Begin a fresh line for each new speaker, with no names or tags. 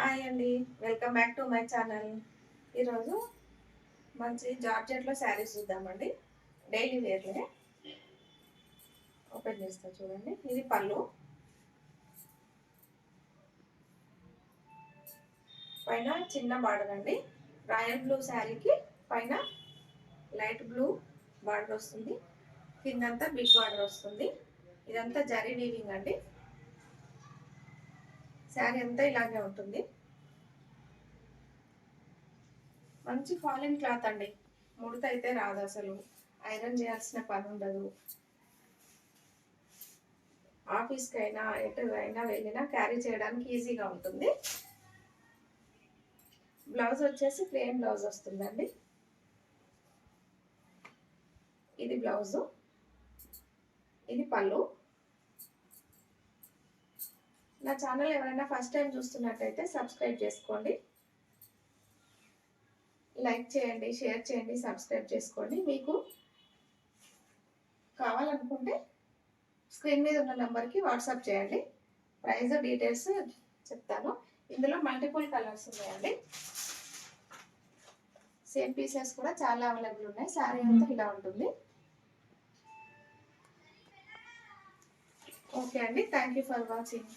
Hi అండి, welcome back to my channel. ఈరోజు మంచి జార్జెట్లో శారీస్ చూద్దామండి. డైలీ వేర్లే ఓపెన్ చేస్తా చూడండి. ఇది పళ్ళు, పైన చిన్న బార్డర్ అండి. రాయల్ బ్లూ శారీకి పైన లైట్ బ్లూ బార్డర్ వస్తుంది, కిందంతా బిగ్ బార్డర్ వస్తుంది. ఇదంతా జరీ వీవింగ్ అండి. శారీ అంతా ఇలాగే ఉంటుంది. మంచి ఫాలిన్ క్లాత్ అండి. ముడత అయితే రాదు, అసలు ఐరన్ చేయాల్సిన పని ఉండదు. ఆఫీస్కి అయినా ఎటు అయినా వెళ్ళినా క్యారీ చేయడానికి ఈజీగా ఉంటుంది. బ్లౌజ్ వచ్చేసి ప్లెయిన్ బ్లౌజ్ వస్తుందండి. ఇది బ్లౌజు, ఇది పళ్ళు. నా ఛానల్ ఎవరైనా ఫస్ట్ టైం చూస్తున్నట్టయితే సబ్స్క్రైబ్ చేసుకోండి, లైక్ చేయండి, షేర్ చేయండి, సబ్స్క్రైబ్ చేసుకోండి. మీకు కావాలనుకుంటే స్క్రీన్ మీద ఉన్న నెంబర్కి వాట్సాప్ చేయండి. ప్రైస్ డీటెయిల్స్ చెప్తాను. ఇందులో మల్టిపుల్ కలర్స్ ఉన్నాయండి. సేమ్ పీసెస్ కూడా చాలా అవైలబుల్ ఉన్నాయి. శారీ అంతా ఇలా ఉంటుంది. ఓకే అండి, థ్యాంక్ యూ ఫర్ వాచింగ్.